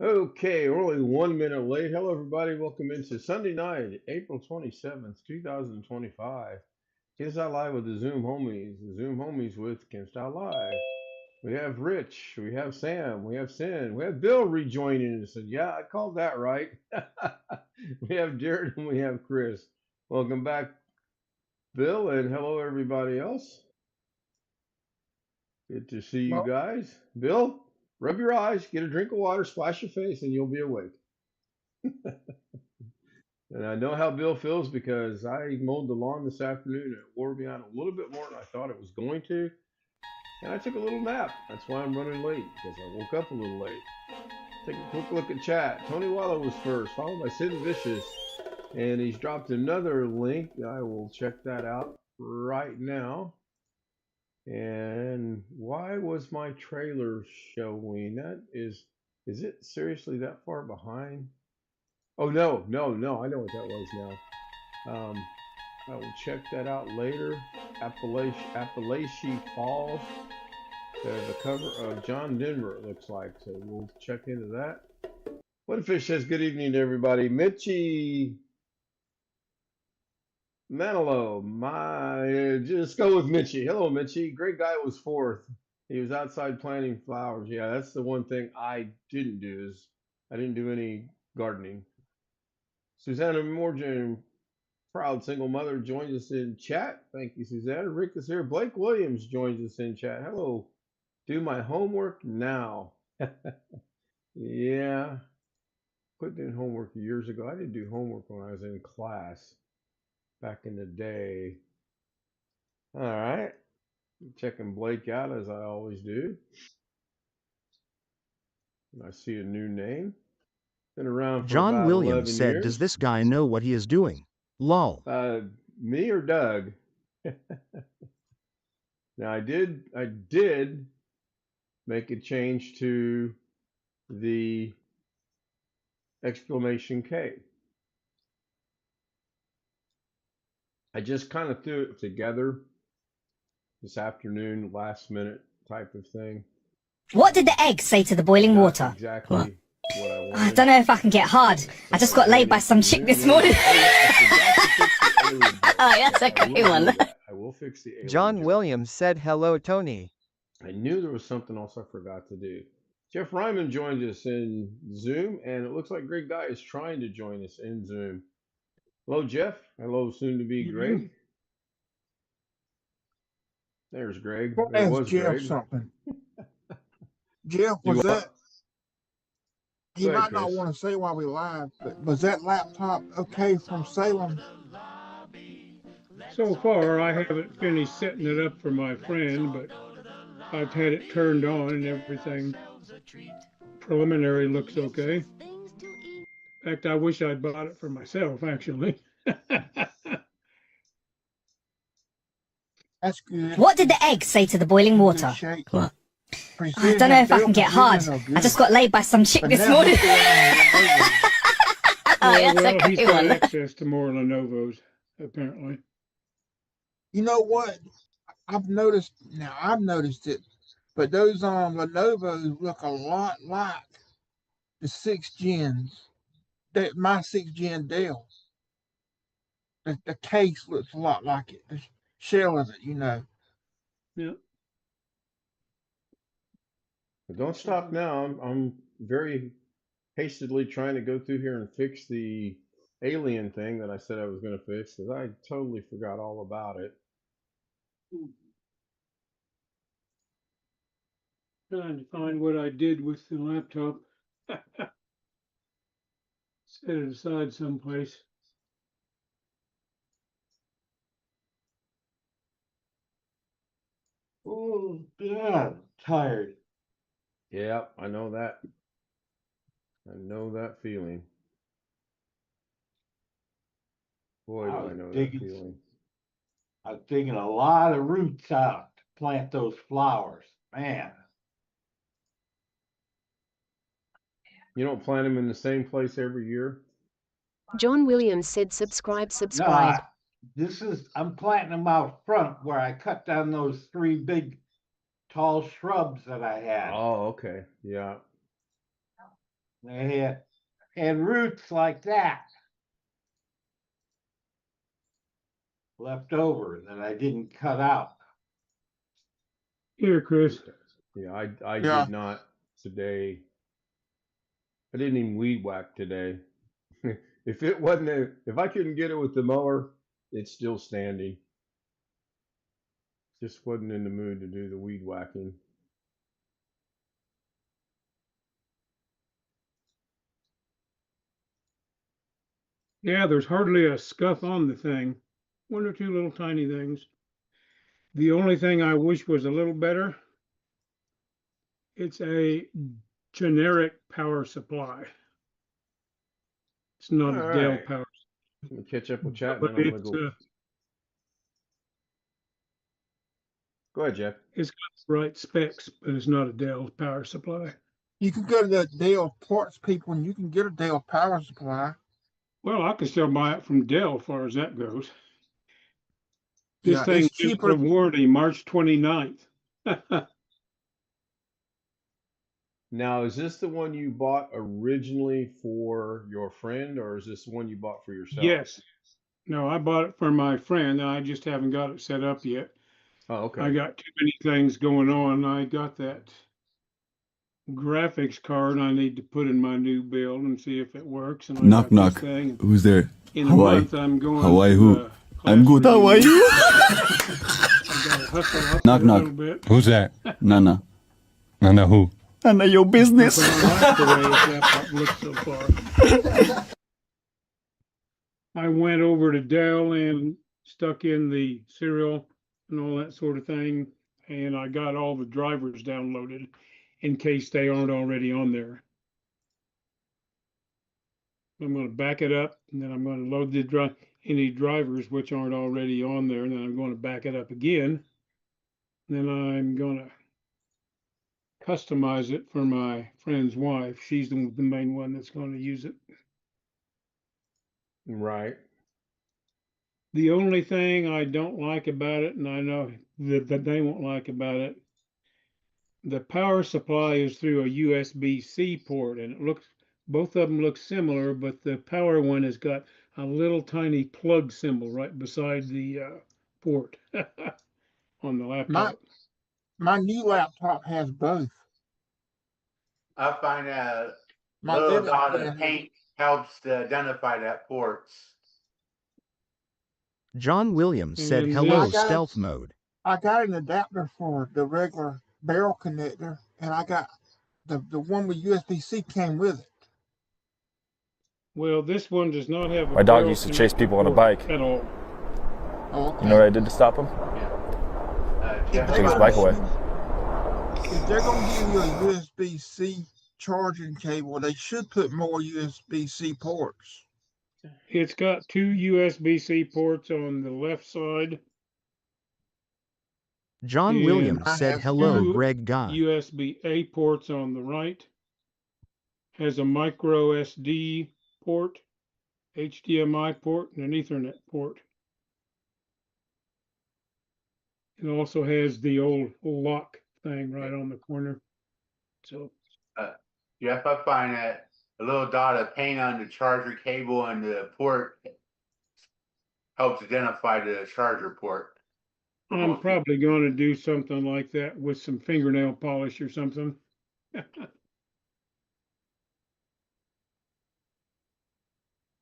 Okay, we're only 1 minute late. Hello, everybody. Welcome into Sunday night, April 27th, 2025. Ken Style Live with the Zoom homies. The Zoom homies with Ken Style Live. We have Rich, we have Sam, we have Sin, we have Bill rejoining us. And yeah, I called that right. We have Jared and we have Chris. Welcome back, Bill, and hello, everybody else. Good to see you Well, guys. Bill, rub your eyes, get a drink of water, splash your face, and you'll be awake. And I know how Bill feels because I mowed the lawn this afternoon. It wore me out a little bit more than I thought it was going to. And I took a little nap. That's why I'm running late, because I woke up a little late. Take a quick look at chat. Tony Wallow was first, followed by Sid Vicious. And he's dropped another link. I will check that out right now. And why was my trailer showing? Is it seriously that far behind? Oh, no. I know what that was now. I will check that out later. Appalachian Falls. The cover of John Denver, it looks like. So we'll check into that. One Fish says, good evening to everybody. Mitchie Manilow, just go with Mitchie. Hello, Mitchie. Great guy was fourth. He was outside planting flowers. Yeah, that's the one thing I didn't do is I didn't do any gardening. Susanna Morgan, proud single mother, joins us in chat. Thank you, Susanna. Rick is here. Blake Williams joins us in chat. Hello. Do my homework now. Yeah, quit doing homework years ago. I didn't do homework when I was in class back in the day. All right. Checking Blake out as I always do. I see a new name. Been around for John about Williams 11 said, "Does years. this guy know what he is doing?" Lol. Me or Doug? Now I did make a change to the exclamation K. I just kind of threw it together this afternoon, last minute type of thing. What did the egg say to the boiling Not water? exactly what I I wanted. don't know if I can get hard. I just got laid by some chick this morning. Oh, that's a great one. I will fix the alien John joke. Williams said hello, Tony. I knew there was something else I forgot to do. Jeff Ryman joins us in Zoom, and it looks like Greg Guy is trying to join us in Zoom. Hello, Jeff. Hello, soon to be Greg. There's Greg. There Ask was Jeff Greg. something. Jeff, Do was what? that? He Go ahead, might not Chris. want to say while we live, but was that laptop okay from Salem? So far, I haven't finished setting it up for my friend, but I've had it turned on and everything. Preliminary looks okay. In fact, I wish I'd bought it for myself, actually. That's good. What did the egg say to the boiling Good water? shape. What? I Precision, don't know if I Bill, can get hard. precision are I just good. got laid by some chick But this now morning. he's going on Oh, that's a Well, he's great got one. access to more Lenovo's, apparently. You know what? I've noticed it, but those Lenovo's look a lot like the 6th gens. That my 6th gen Dell. The case looks a lot like it. The shell of it, Yeah. But don't stop now. I'm very hastily trying to go through here and fix the alien thing that I said I was going to fix because I totally forgot all about it. Trying to find what I did with the laptop. Set it aside someplace. Oh, God, tired. Yeah, I know that. I know that feeling. Boy, do I know that feeling. I was digging a lot of roots out to plant those flowers. Man. You don't plant them in the same place every year? John Williams said subscribe. No, I'm planting them out front where I cut down those 3 big tall shrubs that I had. Oh, okay. Yeah. They had roots like that left over that I didn't cut out. Here, Chris. Yeah, I Yeah. did not today. I didn't even weed whack today. If it wasn't if I couldn't get it with the mower, it's still standing. Just wasn't in the mood to do the weed whacking. Yeah, there's hardly a scuff on the thing. One or two little tiny things. The only thing I wish was a little better, it's a generic power supply. It's not All a Dell right. power, I'm gonna catch up with chat and but then I'm gonna it's go. Go ahead, Jeff. it's got the right specs, but it's not a Dell power supply. You can go to the Dale parts people and you can get a Dale power supply. Well, I can still buy it from Dell as far as that goes. This Yeah, thing it's is cheaper. a warranty March 29th. Now, is this the one you bought originally for your friend, or is this the one you bought for yourself? Yes. No, I bought it for my friend. I just haven't got it set up yet. Oh, okay. I got too many things going on. I got that graphics card I need to put in my new build and see if it works. And I Knock, got knock. this thing. Who's there? In a Hawaii. month, I'm going Hawaii to, who? I'm good. How are you? I gotta hustle up Knock, a knock. little bit. Who's that? Nana. Nana who? Nana, your business. But I like the way that laptop looks so far. I went over to Dell and stuck in the serial and all that sort of thing, and I got all the drivers downloaded in case they aren't already on there. I'm going to back it up, and then I'm going to load the any drivers which aren't already on there, and then I'm going to back it up again. Then I'm going to customize it for my friend's wife. She's the main one that's going to use it. Right. The only thing I don't like about it, and I know that they won't like about it, the power supply is through a USB-C port, and it looks, both of them look similar, but the power one has got a little tiny plug symbol right beside the port on the laptop. My new laptop has both. I find a My little living dot plan of has- paint helps to identify that ports. John Williams said And hello this- stealth mode. I got an adapter for the regular barrel connector, and I got the one with USB-C came with it. Well, this one does not have a My dog barrel used to chase connector people on a port bike. at all. Oh, okay. You know what I did to stop him? Jeff, Took his bike away. If they're gonna give you a USB-C charging cable, they should put more USB-C ports. It's got two USB-C ports on the left side, John And Williams I said have hello two Greg Guy. USB-A ports on the right, has a micro SD port, HDMI port, and an Ethernet port. It also has the old lock thing right on the corner. So Jeff, I find that a little dot of paint on the charger cable and the port helps identify the charger port. I'm probably going to do something like that with some fingernail polish or something.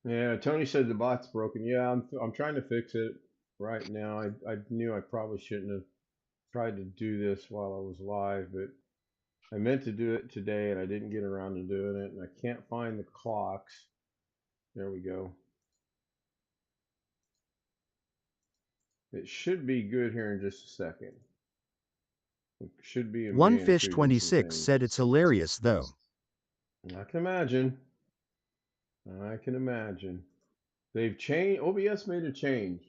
Yeah, Tony said the bot's broken. Yeah, I'm trying to fix it right now. I knew I probably shouldn't have tried to do this while I was live, but I meant to do it today and I didn't get around to doing it, and I can't find the clocks. There we go. It should be good here in just a second. It should be in One being Fish tweaking some 26 things. said it's hilarious though. I can imagine. I can imagine. They've changed. OBS made a change.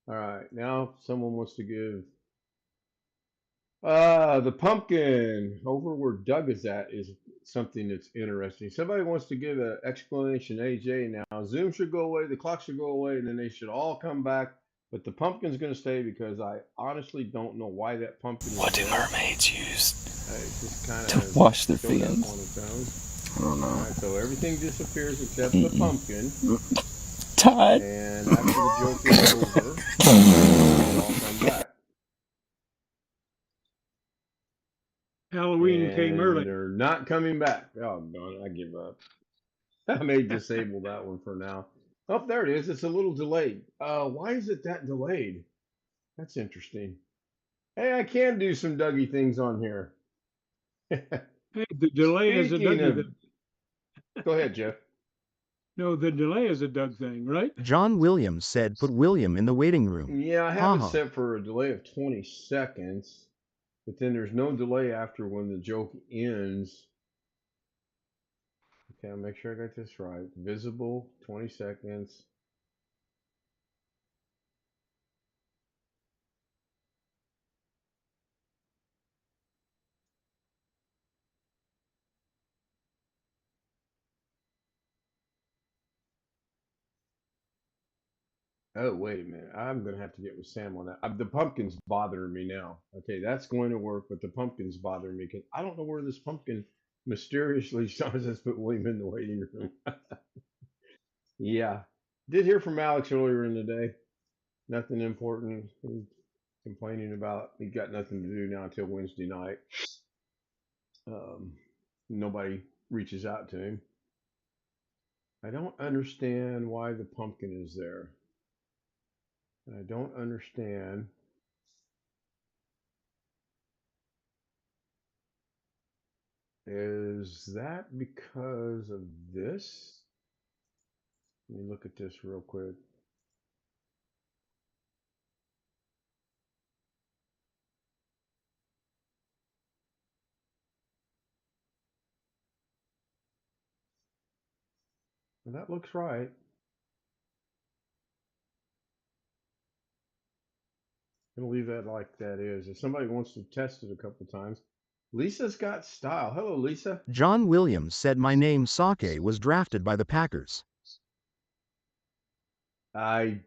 All right, now someone wants to give the pumpkin over where Doug is at is something that's interesting. Somebody wants to give an explanation. AJ, now Zoom should go away, the clock should go away, and then they should all come back. But the pumpkin's going to stay because I honestly don't know why that pumpkin. What do mermaids use just kind to of wash their showed up fins? on its own. Oh no. Alright, so everything disappears except the pumpkin. Tired. And after the joke is over, it'll all come back. Halloween came And early. they're not coming back. Oh, darn it, I give up. I may disable that one for now. Oh, there it is. It's a little delayed. Why is it that delayed? That's interesting. Hey, I can do some Dougie things on here. Hey, the delay is a Speaking Dougie of, thing. go ahead, Jeff. No, the delay is a Doug thing, right? John Williams said put William in the waiting room. Yeah, I have Ha it ha. set for a delay of 20 seconds, but then there's no delay after when the joke ends. Okay, I'll make sure I got this right. Visible, 20 seconds. Oh, wait a minute. I'm going to have to get with Sam on that. The pumpkin's bothering me now. Okay, that's going to work, but the pumpkin's bothering me because I don't know where this pumpkin mysteriously says put William in the waiting room. Yeah. Did hear from Alex earlier in the day. Nothing important. He's complaining about he got nothing to do now until Wednesday night. Nobody reaches out to him. I don't understand why the pumpkin is there. I don't understand. Is that because of this? Let me look at this real quick. Well, that looks right. I'm gonna leave that like that is. If somebody wants to test it a couple times. Lisa's got style. Hello, Lisa. John Williams said my name Sake was drafted by the Packers. I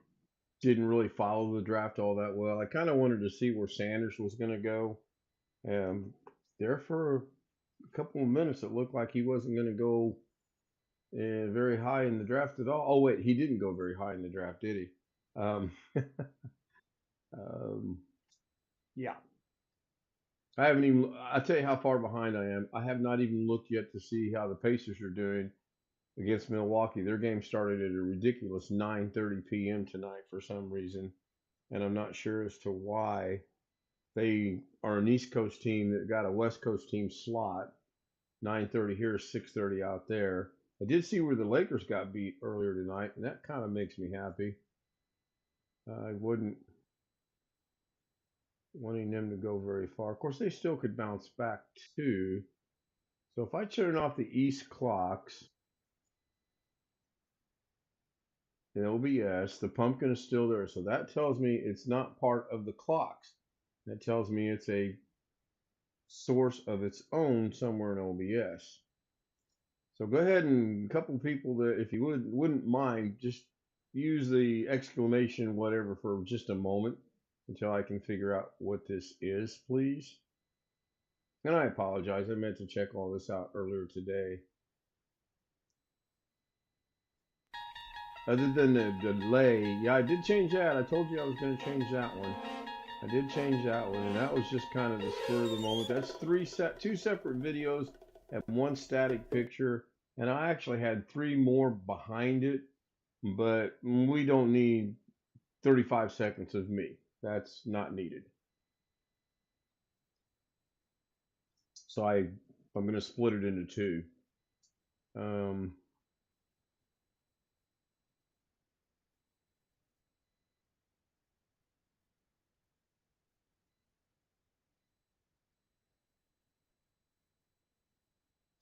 didn't really follow the draft all that well. I kind of wanted to see where Sanders was going to go. There for a couple of minutes, it looked like he wasn't going to go very high in the draft at all. Oh, wait, he didn't go very high in the draft, did he? Um, um, yeah. I haven't even, I'll tell you how far behind I am. I have not even looked yet to see how the Pacers are doing against Milwaukee. Their game started at a ridiculous 9:30 p.m. tonight for some reason, and I'm not sure as to why. They are an East Coast team that got a West Coast team slot. 9:30 here, 6:30 out there. I did see where the Lakers got beat earlier tonight, and that kind of makes me happy. I wouldn't wanting them to go very far. Of course, they still could bounce back too. So if I turn off the East clocks, in OBS, the pumpkin is still there. So that tells me it's not part of the clocks. That tells me it's a source of its own somewhere in OBS. So go ahead and a couple people that, if you wouldn't mind, just use the exclamation whatever for just a moment until I can figure out what this is, please. And I apologize. I meant to check all this out earlier today. Other than the delay, yeah, I did change that. I told you I was going to change that one. I did change that one, and that was just kind of the spur of the moment. That's two separate videos and one static picture, and I actually had 3 more behind it, but we don't need 35 seconds of me. That's not needed. So I'm going to split it into 2.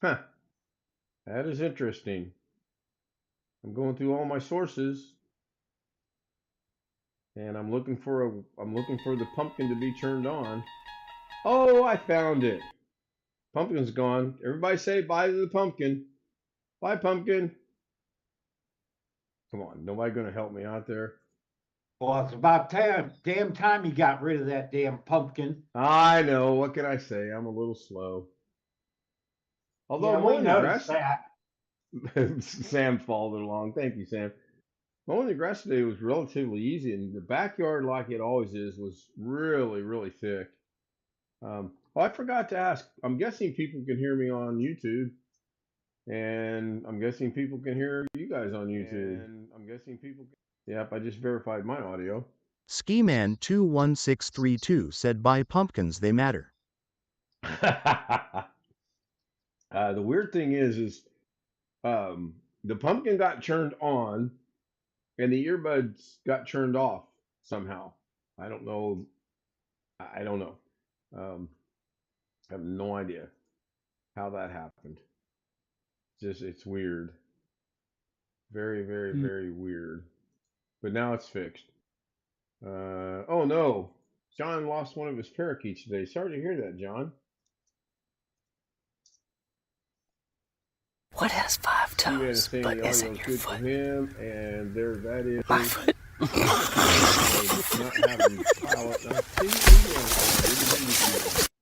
Huh. That is interesting. I'm going through all my sources, and I'm looking for the pumpkin to be turned on. Oh, I found it. Pumpkin's gone. Everybody say bye to the pumpkin. Bye, pumpkin. Come on, nobody gonna help me out there. Well, it's about damn time you got rid of that damn pumpkin. I know. What can I say? I'm a little slow. Although Yeah, we mowing the noticed grass, that. Sam followed along. Thank you, Sam. Mowing the grass today was relatively easy, and the backyard, like it always is, was really, really thick. I forgot to ask. I'm guessing people can hear me on YouTube, and I'm guessing people can hear you guys on YouTube. And I'm guessing people can. Yep, I just verified my audio. Skiman 21632 said buy pumpkins, they matter. The weird thing is the pumpkin got turned on, and the earbuds got turned off somehow. I don't know. I don't know. I have no idea how that happened. It's weird. Very, very, very weird. But now it's fixed. Oh no, John lost one of his parakeets today. Sorry to hear that, John. What has 5 toes Saying but the isn't audio is your good foot? for him, and there that is. My foot. Not having pilot.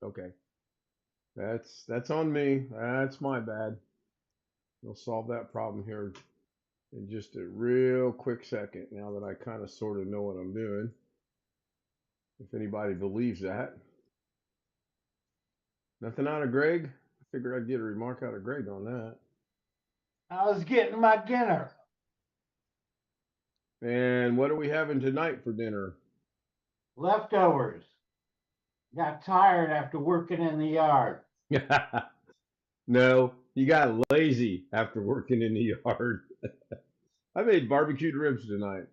Okay, that's on me. That's my bad. We'll solve that problem here in just a real quick second. Now that I kind of sort of know what I'm doing, if anybody believes that. Nothing out of Greg. I figured I'd get a remark out of Greg on that. I was getting my dinner. And what are we having tonight for dinner? Leftovers. Got tired after working in the yard. No, you got lazy after working in the yard. I made barbecued ribs tonight.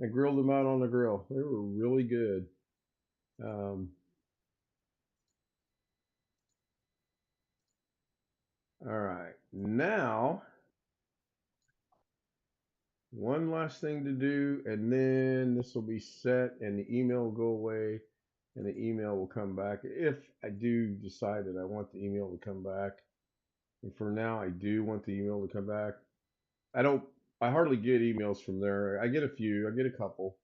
I grilled them out on the grill. They were really good. All right, now one last thing to do, and then this will be set, and the email will go away, and the email will come back if I do decide that I want the email to come back. And for now, I do want the email to come back. I hardly get emails from there. I get a few. I get a couple.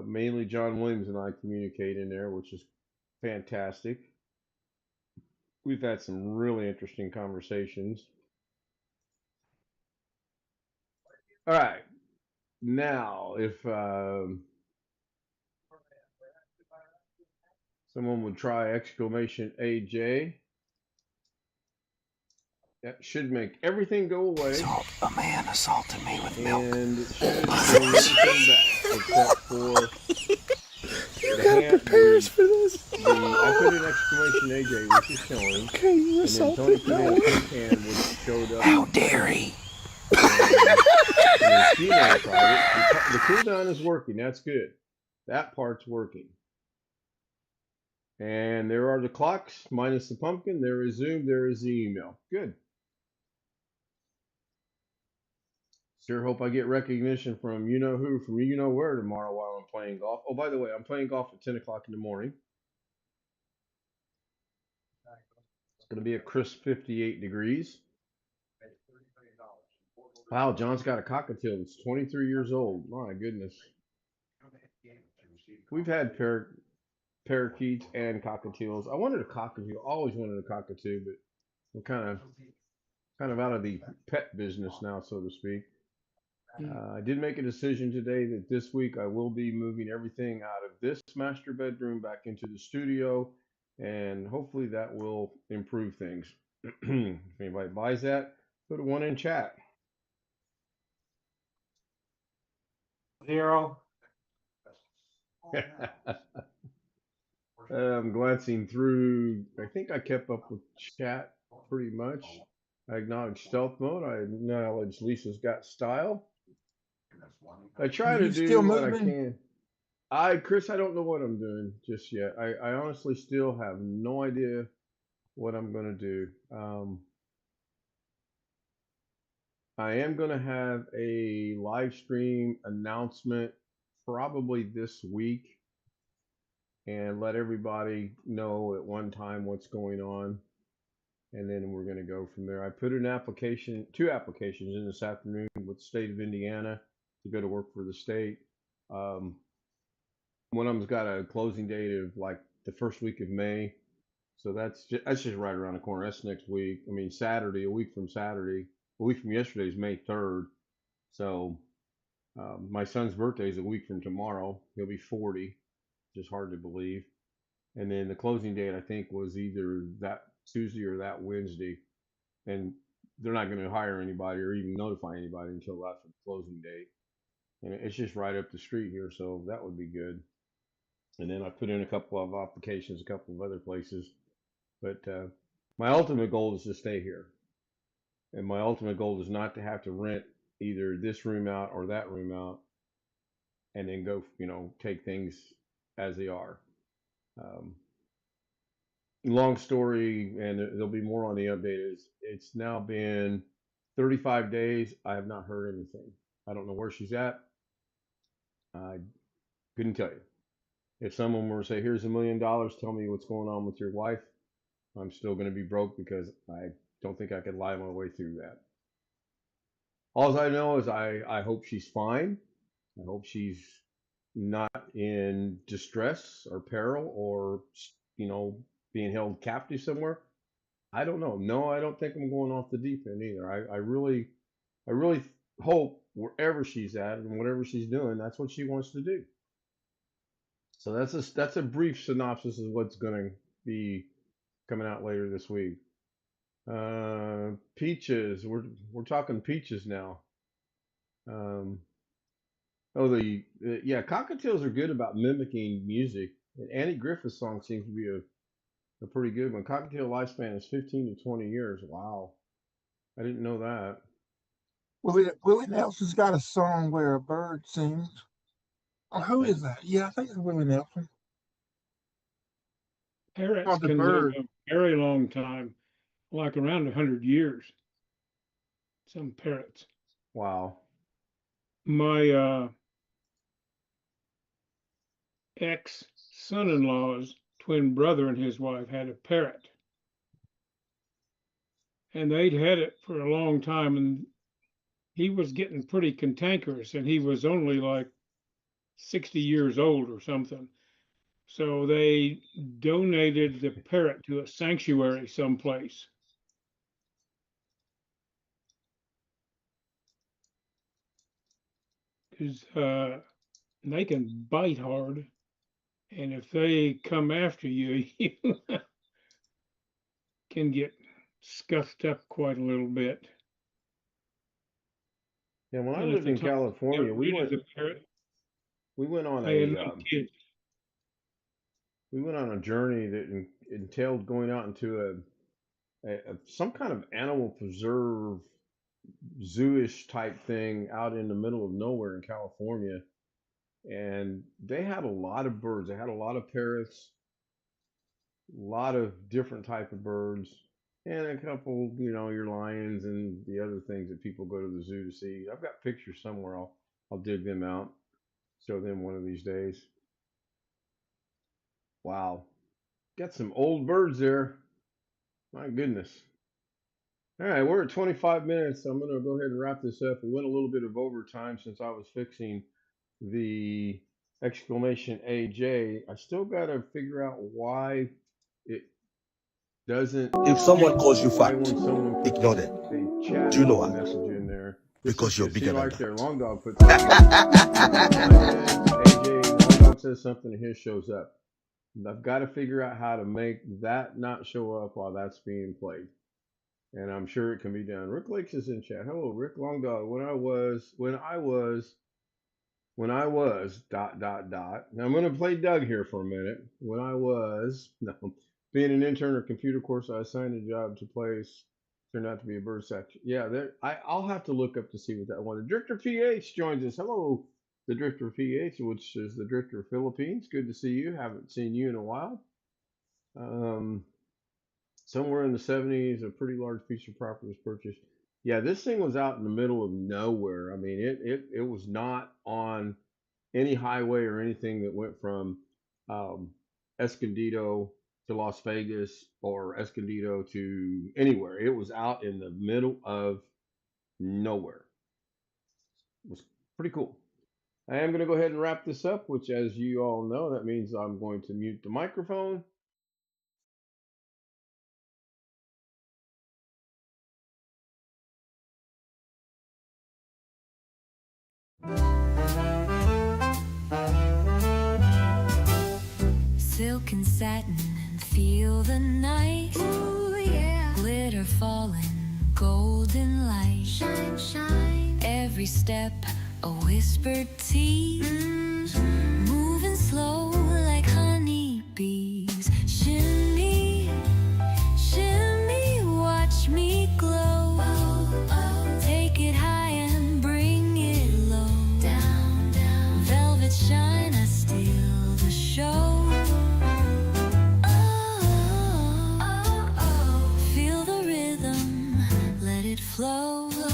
Mainly John Williams and I communicate in there, which is fantastic. We've had some really interesting conversations. All right. Now, if someone would try exclamation AJ, that should make everything go away. A man assaulted me with milk. And it should bring everything back, except for You gotta prepare us for this. I put an exclamation AJ, which is showing. Okay, you And then Tony assaulted put in no. a tin can, which showed up. How dare he? And Tina tried it. The cooldown is working. That's good. That part's working. And there are the clocks minus the pumpkin. There is Zoom. There is the email. Good. Sure hope I get recognition from you know who, from you know where tomorrow while I'm playing golf. Oh, by the way, I'm playing golf at 10 o'clock in the morning. It's going to be a crisp 58 degrees. Wow, John's got a cockatiel that's 23 years old. My goodness. We've had parakeets and cockatiels. I wanted a cockatiel. Always wanted a cockatoo, but I'm kind of out of the pet business now, so to speak. I did make a decision today that this week I will be moving everything out of this master bedroom back into the studio, and hopefully that will improve things. If anybody buys that, put a 1 in chat. 0. I'm glancing through. I think I kept up with chat pretty much. I acknowledge stealth mode. I acknowledge Lisa's got style. I try to do what I can. Chris, I don't know what I'm doing just yet. I honestly still have no idea what I'm going to do. I am going to have a live stream announcement probably this week and let everybody know at one time what's going on. And then we're going to go from there. I put an application, 2 applications in this afternoon with the state of Indiana to go to work for the state. One of them's got a closing date of like the first week of May. So that's just right around the corner. That's next week. I mean, Saturday, a week from Saturday, a week from yesterday is May 3rd. So my son's birthday is a week from tomorrow. He'll be 40. Just hard to believe. And then the closing date, I think, was either that Tuesday or that Wednesday. And they're not going to hire anybody or even notify anybody until after the closing date. And it's just right up the street here, so that would be good. And then I put in a couple of applications, a couple of other places. But my ultimate goal is to stay here. And my ultimate goal is not to have to rent either this room out or that room out and then go, take things as they are. Um, Long story, and there'll be more on the update, is it's now been 35 days. I have not heard anything. I don't know where she's at. I couldn't tell you. If someone were to say, here's $1 million, tell me what's going on with your wife, I'm still going to be broke because I don't think I could lie my way through that. All I know is I hope she's fine. I hope she's not in distress or peril or, being held captive somewhere. I don't know. No, I don't think I'm going off the deep end either. I really hope wherever she's at and whatever she's doing, that's what she wants to do. So that's a brief synopsis of what's going to be coming out later this week. Peaches. We're talking peaches now. Yeah, cockatiels are good about mimicking music. And Annie Griffith's song seems to be a pretty good one. Cockatiel lifespan is 15 to 20 years. Wow. I didn't know that. Willie Nelson's got a song where a bird sings. Oh, who is that? Yeah, I think it's Willie Nelson. Parrots The can live bird. a very long time, like around 100 years. Some parrots. Wow. My ex-son-in-law's twin brother and his wife had a parrot. And they'd had it for a long time, and he was getting pretty cantankerous, and he was only like 60 years old or something. So they donated the parrot to a sanctuary someplace. Because they can bite hard, and if they come after you, you can get scuffed up quite a little bit. Yeah, when I And at lived the in time they California, we raided went the parrot, we went on they had a no kids. we went on a journey that entailed going out into some kind of animal preserve zooish type thing out in the middle of nowhere in California. And they had a lot of birds. They had a lot of parrots, a lot of different type of birds, and a couple, your lions and the other things that people go to the zoo to see. I've got pictures somewhere. I'll dig them out, show them one of these days. Wow, got some old birds there. My goodness. All right, we're at 25 minutes. I'm going to go ahead and wrap this up. We went a little bit of overtime since I was fixing the exclamation AJ. I still got to figure out why it doesn't. If someone calls you Why fat, when someone puts ignore them. a chat Do you know why? message in there, Because you're bigger than right there. that. Long Dog puts something. AJ, Long Dog says something and his shows up. I've got to figure out how to make that not show up while that's being played. And I'm sure it can be done. Rick Lakes is in chat. Hello, Rick. Long Dog. When I was dot dot dot. Now I'm going to play Doug here for a minute. When I was being an intern or computer course, I assigned a job to place. Turned out to be a bird section. Yeah, I'll have to look up to see what that one. The Drifter PH joins us. Hello, the Drifter PH, which is the Drifter Philippines. Good to see you. Haven't seen you in a while. Somewhere in the 70s, a pretty large piece of property was purchased. Yeah, this thing was out in the middle of nowhere. I mean, it was not on any highway or anything that went from Escondido to Las Vegas or Escondido to anywhere. It was out in the middle of nowhere. It was pretty cool. I am going to go ahead and wrap this up, which, as you all know, that means I'm going to mute the microphone. Silk and satin, feel the night. Ooh, yeah. Glitter falling, golden light. Shine, shine. Every step, a whispered tease. Moving slow like honeybees. Shimmy, shimmy, watch me glow. Oh, oh. Take it high and bring it low. Down, down. Velvet shine, I steal the show. Flow, flow.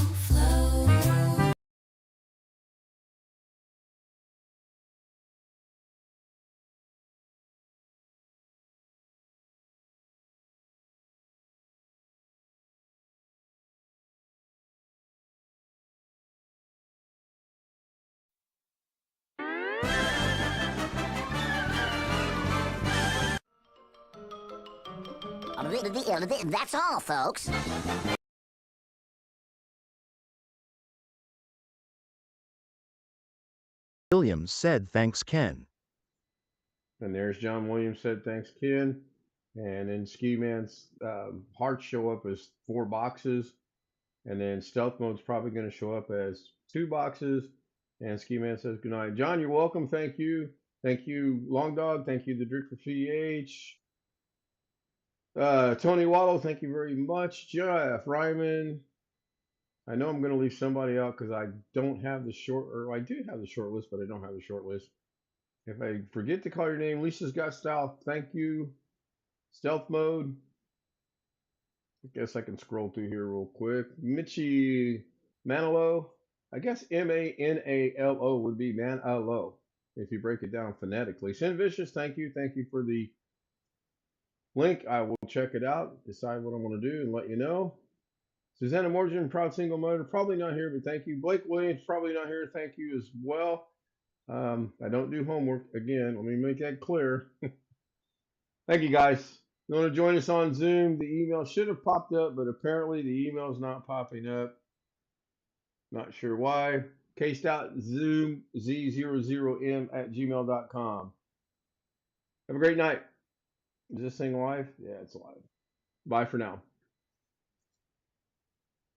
That's all, folks. Williams said thanks, Ken. And there's John Williams said thanks, Ken. And then Ski Man's hearts show up as 4 boxes. And then Stealth Mode's probably going to show up as 2 boxes. And Ski Man says goodnight. John, you're welcome. Thank you. Thank you, Long Dog. Thank you, The Drink for CH. Tony Wallow, thank you very much. Jeff Ryman. I know I'm going to leave somebody out because I don't have the short, or I do have the short list, but I don't have the short list. If I forget to call your name, Lisa's Got Style, thank you. Stealth Mode. I guess I can scroll through here real quick. Mitchie Manalo. I guess Manalo would be Manalo if you break it down phonetically. Sin Vicious, thank you. Thank you for the link. I will check it out, decide what I want to do, and let you know. Susanna Morgan, Proud Single Mother, probably not here, but thank you. Blake Williams, probably not here. Thank you as well. I don't do homework. Again, let me make that clear. Thank you, guys. You want to join us on Zoom? The email should have popped up, but apparently the email is not popping up. Not sure why. Cased out Zoom z00m@gmail.com. Have a great night. Is this thing live? Yeah, it's live. Bye for now.